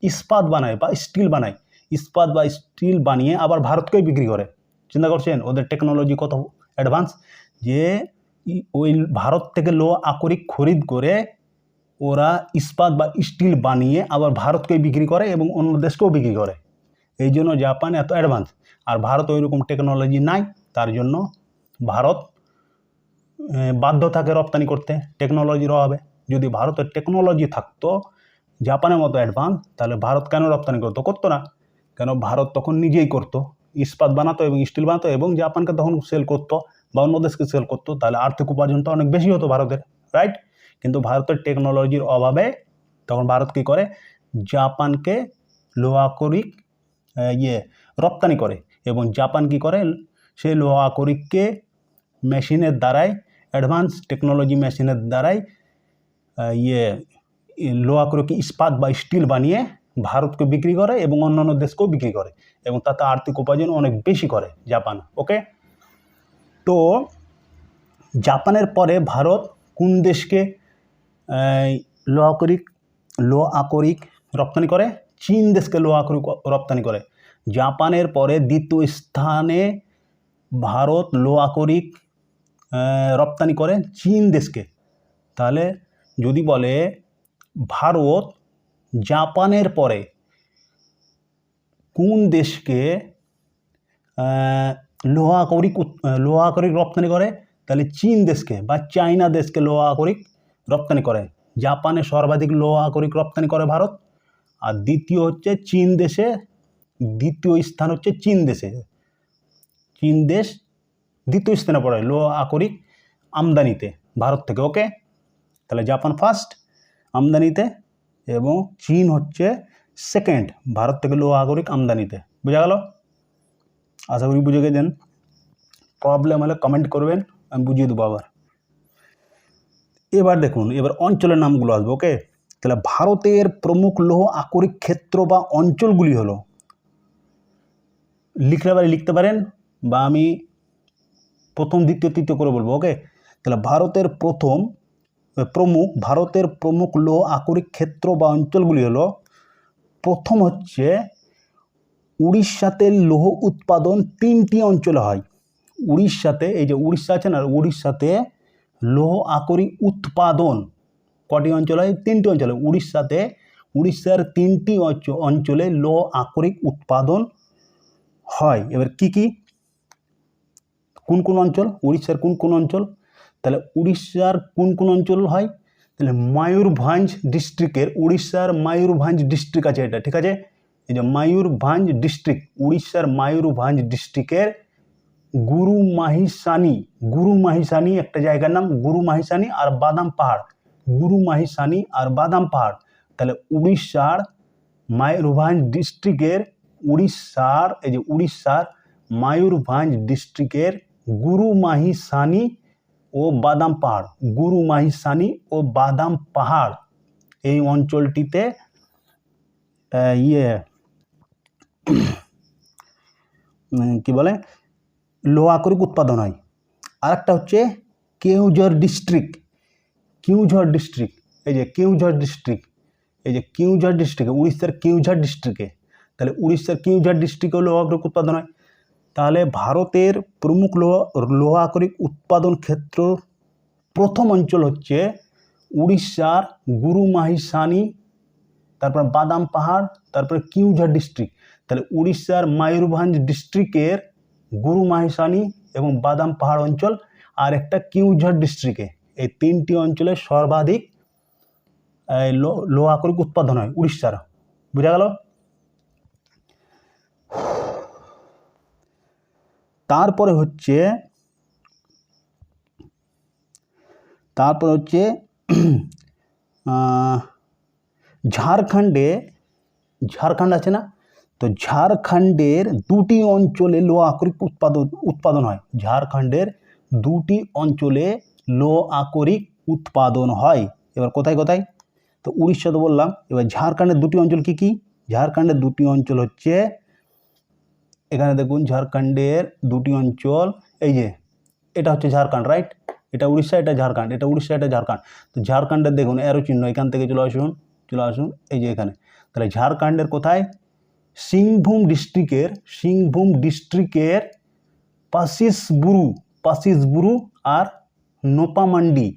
[SPEAKER 1] ইস্পাত বানায় বা স্টিল বানায়, ইস্পাত বা স্টিল বানিয়ে আবার ভারতকেই বিক্রি করে। চিন্তা করছেন ওদের টেকনোলজি কত অ্যাডভান্স, যে ওই ভারত থেকে লৌহ আকরিক খরিদ করে ওরা ইস্পাত বা স্টিল বানিয়ে আবার ভারতকেই বিক্রি করে এবং অন্য দেশকেও বিক্রি করে। এই জন্য জাপান এত অ্যাডভান্স, আর ভারত ওইরকম টেকনোলজি নাই, তার জন্য ভারত বাধ্য থাকে রপ্তানি করতে টেকনোলজির অভাবে। যদি ভারতের টেকনোলজি থাকতো জাপানের মতো অ্যাডভান্স, তাহলে ভারত কেন রপ্তানি করতো? করতো না। কেন? ভারত তখন নিজেই করতো, ইস্পাত বানাতো এবং স্টিল বানাতো এবং জাপানকে তখন সেল করতো বা অন্য দেশকে সেল করতো, তাহলে আর্থিক উপার্জনটা অনেক বেশি হতো ভারতের। রাইট? কিন্তু ভারতের টেকনোলজির অভাবে তখন ভারত কী করে, জাপানকে লৌহ আকরিক রপ্তানি করে এবং জাপান কী করে, সেই লৌহ আকরিককে মেশিনের দ্বারাই, অ্যাডভান্স টেকনোলজি মেশিনের দ্বারাই লৌহ আকরিক ইস্পাত বা স্টিল বানিয়ে ভারতকে বিক্রি করে এবং অন্যান্য দেশকেও বিক্রি করে এবং তাতে আর্থিক উপার্জন অনেক বেশি করে জাপান। ওকে, তো জাপানের পরে ভারত কোন দেশকে লৌহ আকরিক রপ্তানি করে? চীন দেশকে লৌহ আকরিক রপ্তানি করে। জাপানের পরে দ্বিতীয় স্থানে ভারত লৌহ আকরিক রপ্তানি করে চীন দেশকে। তাহলে যদি বলে ভারত জাপানের পরে কোন দেশকে লৌহ আকরিক রপ্তানি করে, তাহলে চীন দেশকে বা চায়না দেশকে লৌহ আকরিক রপ্তানি করে। জাপানে সর্বাধিক লৌহ আকরিক রপ্তানি করে ভারত, আর দ্বিতীয় হচ্ছে চীন দেশে, দ্বিতীয় স্থান হচ্ছে চীন দেশে। চীন দেশ দ্বিতীয় স্থানে পড়ে লৌহ আকরিক আমদানিতে ভারত থেকে। ওকে, তাহলে জাপান ফার্স্ট আমদানিতে এবং চীন হচ্ছে সেকেন্ড ভারত থেকে লৌহ আকরিক আমদানিতে। বোঝা গেল? আশা করি বুঝে গেছেন। প্রবলেম হলে কমেন্ট করবেন, আমি বুঝিয়ে দেবো আবার। এবার দেখুন, এবার অঞ্চলের নামগুলো আসবে। ওকে, তাহলে ভারতের প্রমুখ লৌহ আকরিক ক্ষেত্র বা অঞ্চলগুলি হলো, লিখতে পারেন বা আমি প্রথম দ্বিতীয় তৃতীয় করে বলবো। ওকে, তাহলে ভারতের প্রমুখ লৌহ আকরিক ক্ষেত্র বা অঞ্চলগুলি হলো, প্রথম হচ্ছে উড়িষ্যাতে লৌহ উৎপাদন 3টি অঞ্চলে হয়। উড়িষ্যাতে, এই যে উড়িষ্যা আছে না, উড়িষ্যাতে লৌহ আকরিক উৎপাদন কটি অঞ্চল হয়? 3টি অঞ্চলে। উড়িষ্যাতে উড়িষ্যার 3টি অঞ্চলে লৌহ আকরিক উৎপাদন হয়। এবার কি কি কোন কোন অঞ্চল, উড়িষ্যার কোন কোন অঞ্চল, তাহলে উড়িষ্যার কোন কোন অঞ্চল হয়, তাহলে ময়ূরভঞ্জ ডিস্ট্রিক্টের, উড়িষ্যার ময়ূরভঞ্জ ডিস্ট্রিক্ট আছে এটা, ঠিক আছে, এই যে ময়ূরভঞ্জ ডিস্ট্রিক্ট, উড়িষ্যার ময়ূরভঞ্জ ডিস্ট্রিক্টের গুরুমাহিসানি একটা জায়গার নাম, গুরুমাহিসানি আর বাদাম পাহাড়, গুরুমাহিসানি আর বাদাম পাহাড়, তাহলে উড়িষ্যার ময়ূরভঞ্জ ডিস্ট্রিক্টের, উড়িষ্যার ময়ূরভঞ্জ ডিস্ট্রিক্টের গুরুমাহিসানি ও বাদাম পাহাড়, গুরুমাহিসানি ও বাদাম পাহাড় এই অঞ্চলটিতে কি বলে লৌহ আকরিক উৎপাদন হয়। আর একটা হচ্ছে কেউঝর ডিস্ট্রিক্ট, এই যে কেউঝর ডিস্ট্রিক্ট উড়িষ্যার কেউঝর ডিস্ট্রিক্টে, তাহলে উড়িষ্যার কেউঝর ডিস্ট্রিক্টেও লৌহ আকরিক উৎপাদন হয়। তাহলে ভারতের প্রমুখ লৌহ আকরিক উৎপাদন ক্ষেত্র প্রথম অঞ্চল হচ্ছে উড়িষ্যার গুরুমাহিসানি, তারপর বাদাম পাহাড়, তারপরে কেউঝর ডিস্ট্রিক্ট। তাহলে উড়িষ্যার ময়ূরভঞ্জ ডিস্ট্রিক্টের গুরুমাহিসানি এবং বাদাম পাহাড় অঞ্চল আর একটা কেউঝর ডিস্ট্রিক্টে, এই 3টি অঞ্চলে সর্বাধিক লৌহ আকরিক উৎপাদন হয় উড়িষ্যার। বুঝা গেল? তারপরে হচ্ছে ঝাড়খণ্ড আছে না, তো ঝাড়খণ্ডের 2টি অঞ্চলে লৌহ আকরিক উৎপাদন হয়, ঝাড়খণ্ডের 2টি অঞ্চলে লৌহ আকরিক উৎপাদন হয়। এবার কোথায় কোথায়, তো উড়িষ্যা তো বললাম, এবার ঝাড়খণ্ডের 2টি অঞ্চল কি কি, ঝাড়খণ্ডের 2টি অঞ্চল হচ্ছে, এখানে দেখুন ঝাড়খণ্ডের 2টি অঞ্চল, এই যে এটা হচ্ছে ঝাড়খণ্ড, রাইট, এটা উড়িষ্যা, এটা ঝাড়খণ্ড, এটা উড়িষ্যা, এটা ঝাড়খণ্ড। তো ঝাড়খণ্ডের দেখুন এরো চিহ্ন, এখান থেকে চলে আসুন এই যে এখানে, তাহলে ঝাড়খণ্ডের কোথায়, সিংভূম ডিস্ট্রিক্টের পাসিসবুরু আর নোপামান্ডি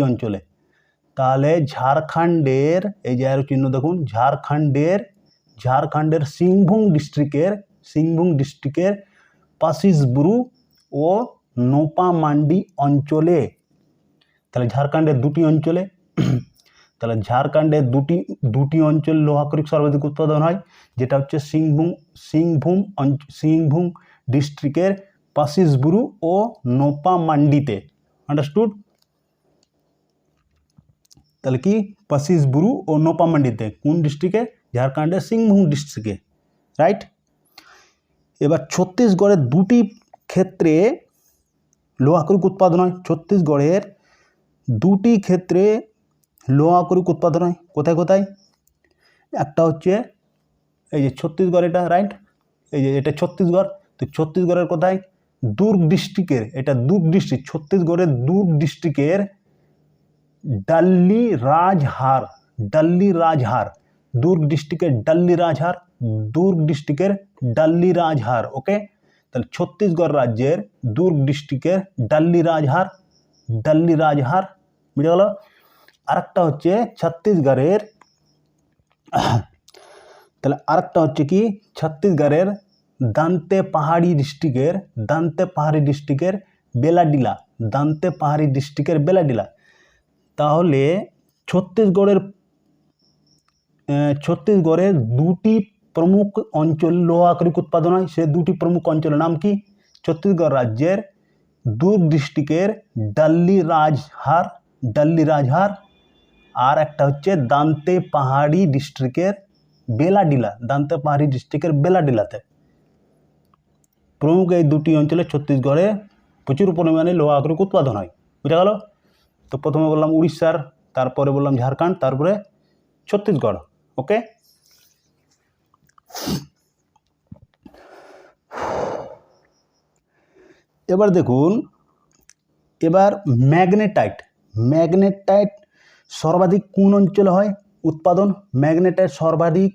[SPEAKER 1] অঞ্চলে। তাহলে ঝাড়খণ্ডের এই যে আরো চিহ্ন দেখুন, ঝাড়খণ্ডের সিংভূম ডিস্ট্রিক্টের পাসিসবুরু ও নোপামান্ডি অঞ্চলে, তাহলে ঝাড়খণ্ডের 2টি অঞ্চলে, তাহলে ঝাড়খণ্ডের দুটি অঞ্চল লৌহ আকরিক সর্বাধিক উৎপাদন হয়, যেটা হচ্ছে সিংভূম ডিস্ট্রিক্টের পাসিসবুরু ও নোপামান্ডিতে। আন্ডারস্টুড? তাহলে কি পাসিসবুরু ও নোপামান্ডিতে কোন ডিস্ট্রিক্টে, ঝাড়খণ্ডের সিংভূম ডিস্ট্রিক্টে, রাইট। এবার ছত্তিশগড়ের 2টি ক্ষেত্রে লৌহ আকরিক উৎপাদন হয়, ছত্তিশগড়ের 2টি ক্ষেত্রে লৌহ আকরিক উৎপাদন হয়। কোথায় কোথায়, একটা হচ্ছে এই যে ছত্তিশগড়, এটা রাইট, এই যে এটা ছত্তিশগড়, তো ছত্তিশগড়ের কোথায়, দুর্গ ডিস্ট্রিক্টের, এটা দুর্গ ডিস্ট্রিক্ট, ছত্তিশগড়ের দুর্গ ডিস্ট্রিক্টের ডাল্লি রাজহার, দুর্গ ডিস্ট্রিক্টের ডাল্লি রাজহার, ওকে। তাহলে ছত্তিশগড় রাজ্যের দুর্গ ডিস্ট্রিক্টের ডাল্লি রাজহার, বুঝে গেল। আরেকটা হচ্ছে ছত্তিশগড়ের, তাহলে আরেকটা হচ্ছে কি ছত্তিশগড়ের দান্তে পাহাড়ি ডিস্ট্রিক্টের বেলাডিলা, তাহলে ছত্তিশগড়ের 2টি প্রমুখ অঞ্চল লৌহ আকরিক উৎপাদন হয়, সে 2টি প্রমুখ অঞ্চলের নাম কি, ছত্তিশগড় রাজ্যের দুর্গ ডিস্ট্রিক্টের ডাল্লি রাজহার আর একটা হচ্ছে দান্তে পাহাড়ি ডিস্ট্রিক্টের বেলাডিলাতে। প্রমুখ এই 2টি অঞ্চলে ছত্তিশগড়ে প্রচুর পরিমাণে লৌহ আকরিক উৎপাদন হয়। বুঝা গেল? তো প্রথমে বললাম উড়িষ্যার, তারপরে বললাম ঝাড়খণ্ড, তারপরে ছত্তিশগড়, ওকে। এবার দেখুন, এবার ম্যাগনেটাইট সর্বাধিক কোন অঞ্চলে হয় উৎপাদন, ম্যাগনেটাইট সর্বাধিক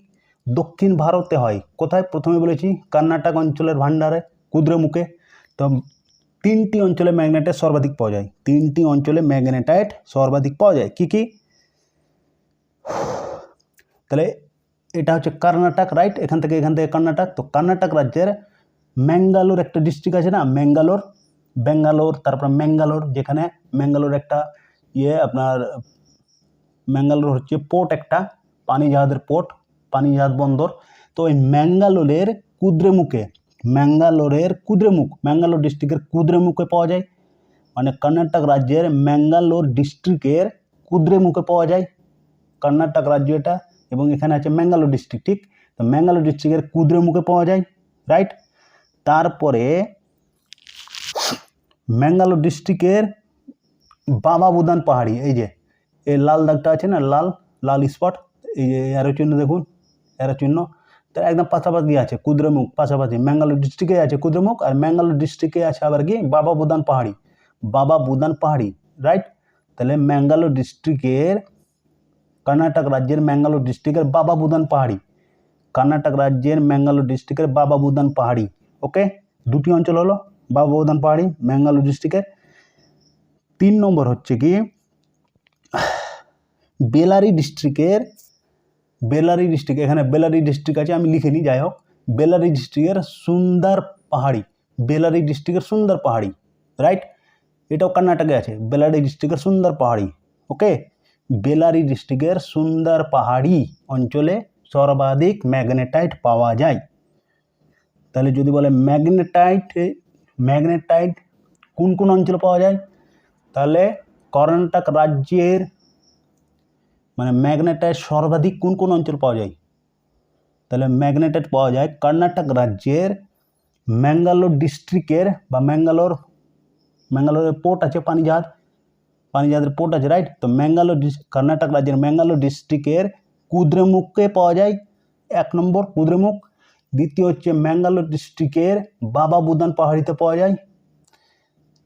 [SPEAKER 1] দক্ষিণ ভারতে হয়। কোথায়, প্রথমে বলেছি কর্ণাটক অঞ্চলের ভান্ডারে কুদ্রেমুখে। তো তিনটি অঞ্চলে ম্যাগনেটাইট সর্বাধিক পাওয়া যায়, তিনটি অঞ্চলে ম্যাগনেটাইট সর্বাধিক পাওয়া যায়। কি কি? তাহলে এটা হচ্ছে কর্ণাটক, রাইট? এখান থেকে কর্ণাটক। তো কর্ণাটক রাজ্যের ম্যাঙ্গালোর একটা ডিস্ট্রিক্ট আছে না, ব্যাঙ্গালোর, তারপর ম্যাঙ্গালোর, যেখানে ম্যাঙ্গালোর একটা আপনার ম্যাঙ্গালোর হচ্ছে পোর্ট, একটা পানি জাহাজের পোর্ট, পানি জাহাজ বন্দর। তো ওই ম্যাঙ্গালোরের কুদ্রেমুখে, ম্যাঙ্গালোর ডিস্ট্রিক্টের কুদ্রেমুখে পাওয়া যায়, মানে কর্ণাটক রাজ্যের ম্যাঙ্গালোর ডিস্ট্রিক্টের কুদ্রেমুখে পাওয়া যায় কর্ণাটক রাজ্য এটা, এবং এখানে আছে ম্যাঙ্গালোর ডিস্ট্রিক্ট, ঠিক? তো ম্যাঙ্গালোর ডিস্ট্রিক্টের কুদ্রেমুখে পাওয়া যায়, রাইট? তারপরে ম্যাঙ্গালোর ডিস্ট্রিক্টের বাবা বুদান পাহাড়ি, এই যে এই লাল দাগটা আছে না, লাল স্পট, এই যে এরো চিহ্ন দেখুন, এরো চিহ্ন, তো একদম পাশাপাশি আছে কুদ্রেমুখ, পাশাপাশি ম্যাঙ্গালোর ডিস্ট্রিক্টে আছে কুদ্রেমুখ, আর ম্যাঙ্গালোর ডিস্ট্রিক্টে আছে আবার কি বাবা বুদান পাহাড়ি, রাইট? তাহলে ম্যাঙ্গালোর ডিস্ট্রিক্টের, কর্ণাটক রাজ্যের ম্যাঙ্গালোর ডিস্ট্রিক্টের বাবা বুদান পাহাড়ি, কর্ণাটক রাজ্যের ম্যাঙ্গালোর ডিস্ট্রিক্টের বাবা বুদান পাহাড়ি। ওকে, দুটি অঞ্চল হলো বাবা বুদান পাহাড়ি ম্যাঙ্গালোর ডিস্ট্রিক্টের। 3 নম্বর হচ্ছে কি বেলারি ডিস্ট্রিক্ট, এখানে বেলারি ডিস্ট্রিক্ট আছে, আমি লিখে নিই, যাই হোক, বেলারি ডিস্ট্রিক্টের সুন্দর পাহাড়ি, রাইট? এটাও কর্ণাটকে আছে, বেলারি ডিস্ট্রিক্টের সুন্দর পাহাড়ি। ওকে, বেলারি ডিস্ট্রিক্টের সুন্দর পাহাড়ি অঞ্চলে সর্বাধিক ম্যাগনেটাইট পাওয়া যায়। তাহলে যদি বলে ম্যাগনেটাইট কোন কোন অঞ্চলে পাওয়া যায়, তাহলে কর্ণাটক রাজ্যের মানে ম্যাগনেটাইট সর্বাধিক কোন কোন অঞ্চল পাওয়া যায়, তাহলে ম্যাগনেটাইট পাওয়া যায় কর্ণাটক রাজ্যের ম্যাঙ্গালোর ডিস্ট্রিক্টের বা ম্যাঙ্গালোরের পোর্ট আছে, পানি জাহাজের পোর্ট আছে, রাইট? তো কর্ণাটক রাজ্যের ম্যাঙ্গালোর ডিস্ট্রিক্টের কুদ্রেমুখে পাওয়া যায়, 1 নম্বর কুদ্রেমুখ। দ্বিতীয় হচ্ছে ম্যাঙ্গালোর ডিস্ট্রিক্টের বাবা বুদান পাহাড়িতে পাওয়া যায়।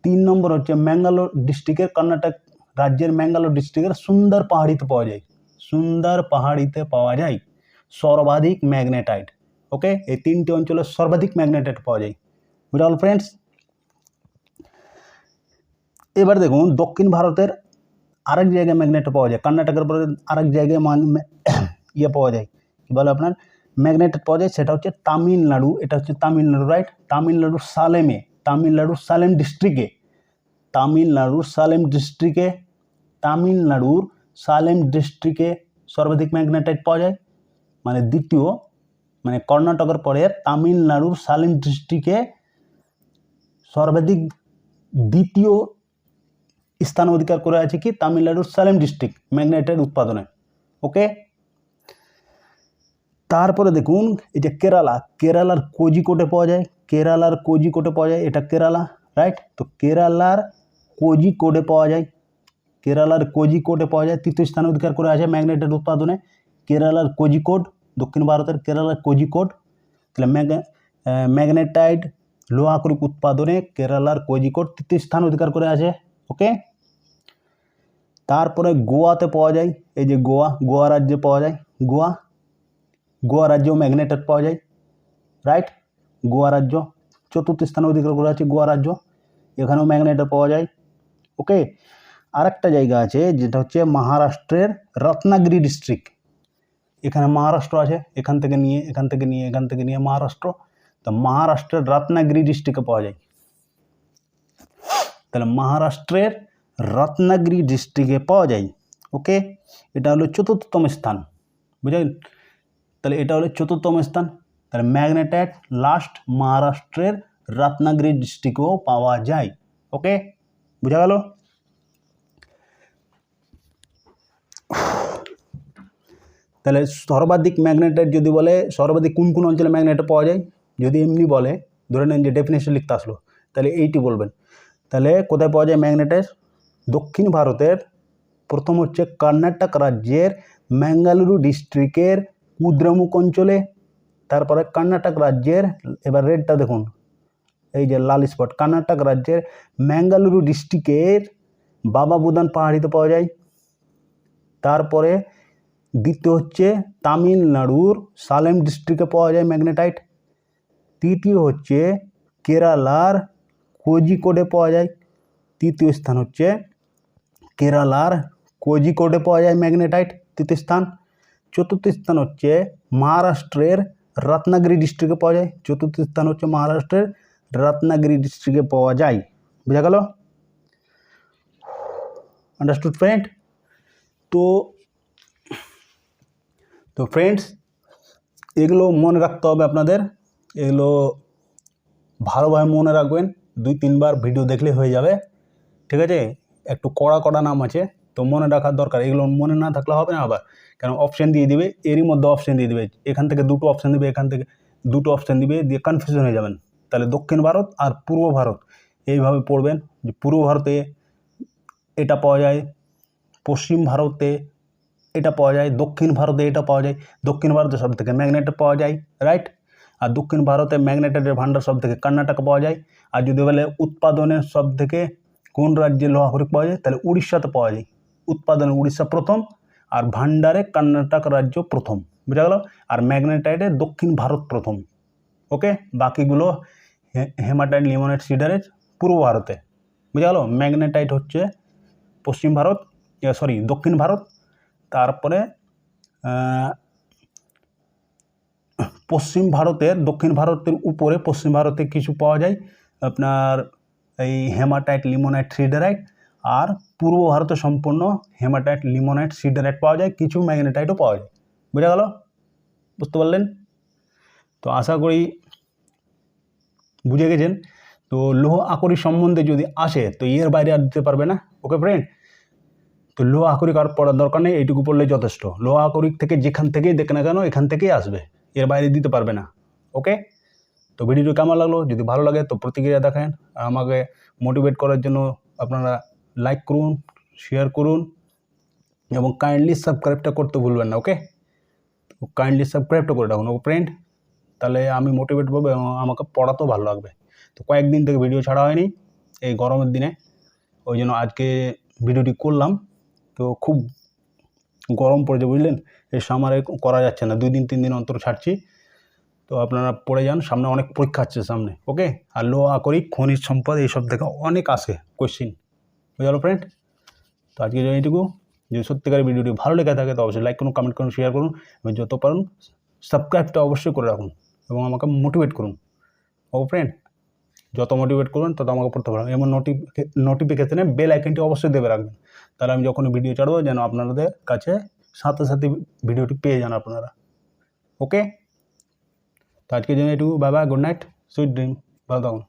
[SPEAKER 1] 3 নম্বর হচ্ছে ম্যাঙ্গালোর ডিস্ট্রিক্টের, কর্ণাটক রাজ্যের ম্যাঙ্গালোর ডিস্ট্রিক্টের সুন্দর পাহাড়িতে পাওয়া যায় সর্বাধিক ম্যাগনেটাইট। ওকে, এই 3টি অঞ্চলে সর্বাধিক ম্যাগনেটাইট পাওয়া যায়। বুঝা গেল ফ্রেন্ডস? এবার দেখুন দক্ষিণ ভারতের আরেক জায়গায় ম্যাগনেটাইট পাওয়া যায়, কর্ণাটকের পরে আরেক জায়গায় পাওয়া যায়, কি বলে আপনার ম্যাগনেটাইট পাওয়া যায়, সেটা হচ্ছে তামিলনাড়ু। এটা হচ্ছে তামিলনাড়ু, রাইট? তামিলনাড়ুর সালেম ডিস্ট্রিক্টে সর্বাধিক ম্যাগনেটাইট পাওয়া যায়, মানে কর্ণাটকের পরে তামিলনাড়ুর সালেম ডিস্ট্রিক্টে সর্বাধিক দ্বিতীয় স্থান অধিকার করে আছে কি তামিলনাড়ুর সালেম ডিস্ট্রিক্ট ম্যাগনেটাইট উৎপাদনে। ওকে, তারপরে দেখুন এই যে কেরালার কোজিকোডে পাওয়া যায়, এটা কেরালা, রাইট? তো কেরালার কোজিকোডে পাওয়া যায়, তৃতীয় স্থান অধিকার করে আছে ম্যাগনেটাইট উৎপাদনে কেরালার কোজিকোড, দক্ষিণ ভারতের কেরালার কোজিকোড। তাহলে ম্যাগনেটাইট লোহা আকরিক উৎপাদনে কেরালার কোজিকোড তৃতীয় স্থান অধিকার করে আছে। ওকে, তারপরে গোয়াতে পাওয়া যায়, এই যে গোয়া রাজ্যে পাওয়া যায়, গোয়া রাজ্যেও ম্যাগনেটাইট পাওয়া যায়, রাইট? গোয়া রাজ্য চতুর্থ স্থানে অধিকার করে আছে, গোয়া রাজ্য, এখানেও ম্যাগনেটাইট পাওয়া যায়। ওকে, আরেকটা জায়গা আছে যেটা হচ্ছে মহারাষ্ট্রের রত্নাগিরি ডিস্ট্রিক্ট, এখানে মহারাষ্ট্র আছে, এখান থেকে নিয়ে মহারাষ্ট্র, তো মহারাষ্ট্রের রত্নাগিরি ডিস্ট্রিক্টে পাওয়া যায়। তাহলে মহারাষ্ট্রের রত্নাগিরি ডিস্ট্রিক্টে পাওয়া যায়। ওকে, এটা হলো 4র্থতম স্থান, বুঝলেন? তাহলে এটা হলো 4র্থতম স্থান। তাহলে ম্যাগনেটাইট লাস্ট মহারাষ্ট্রের রত্নাগিরি ডিস্ট্রিক্টেও পাওয়া যায়। ওকে, বুঝা গেল? তাহলে সর্বাধিক ম্যাগনেটাইট যদি বলে সর্বাধিক কোন কোন অঞ্চলে ম্যাগনেটাইট পাওয়া যায়, যদি এমনি বলে ধরে নেন যে ডেফিনেশন লিখতে আসলো, তাহলে এইটি বলবেন। তাহলে কোথায় পাওয়া যায় ম্যাগনেটাইট? দক্ষিণ ভারতের প্রথম হচ্ছে কর্ণাটক রাজ্যের ম্যাঙ্গালুরু ডিস্ট্রিক্টের কুদ্রেমুখ অঞ্চলে, তারপরে কর্ণাটক রাজ্যের, এবার রেডটা দেখুন, এই যে লাল স্পট, কর্ণাটক রাজ্যের ম্যাঙ্গালুরু ডিস্ট্রিক্টের বাবা বুদান পাহাড়িতে পাওয়া যায়। তারপরে দ্বিতীয় হচ্ছে তামিলনাড়ুর সালেম ডিস্ট্রিক্টে পাওয়া যায় ম্যাগনেটাইট। তৃতীয় হচ্ছে কেরালার কোজিকোডে পাওয়া যায়। তৃতীয় স্থান হচ্ছে কেরালার কোজিকোডে পাওয়া যায় ম্যাগনেটাইট, তৃতীয় স্থান। চতুর্থ স্থান হচ্ছে মহারাষ্ট্রের রত্নাগিরি ডিস্ট্রিক্টে পাওয়া যায়। চতুর্থ স্থান হচ্ছে মহারাষ্ট্রের রত্নাগিরি ডিস্ট্রিক্টে পাওয়া যায়। বোঝা গেল? Understood friend? তো ফ্রেন্ডস, এগুলো মনে রাখতে হবে আপনাদের, এগুলো ভালোভাবে মনে রাখবেন। 2-3 বার ভিডিও দেখলে হয়ে যাবে, ঠিক আছে? একটু কড়া নাম আছে, তো মনে রাখার দরকার। এগুলো মনে না থাকলে হবে না আবার, কেন অপশান দিয়ে দিবে, এরই মধ্যে অপশান দিয়ে দিবে, এখান থেকে 2টো অপশান দিবে, এখান থেকে 2টো অপশান দিবে, দিয়ে কনফিউশন হয়ে যাবেন। তাহলে দক্ষিণ ভারত আর পূর্ব ভারত এইভাবে পড়বেন যে পূর্ব ভারতে এটা পাওয়া যায়, পশ্চিম ভারতে এটা পাওয়া যায়, দক্ষিণ ভারতে এটা পাওয়া যায়। দক্ষিণ ভারতে সব থেকে ম্যাগনেট পাওয়া যায়, রাইট? আর দক্ষিণ ভারতে ম্যাগনেটাইটের ভান্ডার সব থেকে কর্ণাটকে পাওয়া যায়। আর যদি বলে উৎপাদনের সব থেকে কোন রাজ্যে লোহা খড়ি পাওয়া যায়, তাহলে উড়িষ্যাতে পাওয়া যায়। উৎপাদনে উড়িষ্যা প্রথম, আর ভান্ডারে কর্ণাটক রাজ্য প্রথম। বুঝা গেল? আর ম্যাগনেটাইটে দক্ষিণ ভারত প্রথম। ওকে, বাকিগুলো হেমাটাইট, লিমোনাইট, সিডারেট পূর্ব ভারতে। বুঝা গেল? ম্যাগনেটাইট হচ্ছে পশ্চিম ভারত, দক্ষিণ ভারত। তারপরে পশ্চিম ভারতের, দক্ষিণ ভারতের উপরে পশ্চিম ভারতে কিছু পাওয়া যায় আপনার এই হেমাটাইট, লিমোনাইট, সিডারাইট। আর পূর্ব ভারতে সম্পূর্ণ হেমাটাইট, লিমোনাইট, সিডারাইট পাওয়া যায়, কিছু ম্যাগনেটাইটও পাওয়া যায়। বুঝা গেল? বুঝতে পারলেন? তো আশা করি বুঝে গেছেন। তো লৌহ আকরিক সম্বন্ধে যদি আসে তো এর বাইরে আর দিতে পারবে না। ওকে ফ্রেন্ড? তো লৌহ আকরিক আর পড়ার দরকার নেই, এইটুকু পড়লেই যথেষ্ট। লৌহ আকরিক থেকে যেখান থেকেই দেখে না কেন এখান থেকেই আসবে, এর বাইরে দিতে পারবে না। ওকে? তো ভিডিওটি কেমন লাগলো? যদি ভালো লাগে তো প্রতিক্রিয়া দেখান। আর আমাকে মোটিভেট করার জন্য আপনারা লাইক করুন, শেয়ার করুন এবং কাইন্ডলি সাবস্ক্রাইবটা করতে ভুলবেন না। ওকে? তো কাইন্ডলি সাবস্ক্রাইবটা করে রাখুন, ওকে ফ্রেন্ড? তাহলে আমি মোটিভেট পাবো এবং আমাকে পড়াতেও ভালো লাগবে। তো কয়েকদিন থেকে ভিডিও ছাড়া হয়নি এই গরমের দিনে, ওই জন্য আজকে ভিডিওটি করলাম। তো খুব গরম পড়েছে, বুঝলেন? এই সামারে করা যাচ্ছে না, 2-3 দিন অন্তর ছাড়ছি। তো আপনারা পড়ে যান, সামনে অনেক পরীক্ষা আসছে সামনে। ওকে? আর লৌহ আকরিক, খনিজ সম্পদ এইসব থেকে অনেক আসে কোয়েশ্চিন। বুঝে গেল ফ্রেন্ড? তো আজকে এইটুকু। যদি সত্যিকারের ভিডিওটি ভালো লেগে থাকে তো অবশ্যই লাইক করুন, কমেন্ট করুন, শেয়ার করুন এবং যত পারুন সাবস্ক্রাইবটা অবশ্যই করে রাখুন এবং আমাকে মোটিভেট করুন। ও ফ্রেন্ড, যত মোটিভেট করবেন তত আমাকে পড়তে পারবেন। এবং নোটিফিকেশনে বেল আইকনটি অবশ্যই দেবে রাখবেন, তাহলে আমি যখন ভিডিও ছাড়বো যেন আপনাদের কাছে সাথে সাথে ভিডিওটি পেয়ে যান আপনারা। ওকে? তো আজকের জন্য এটুকু। Bye bye, good night, sweet dream, ভালো থাকুন।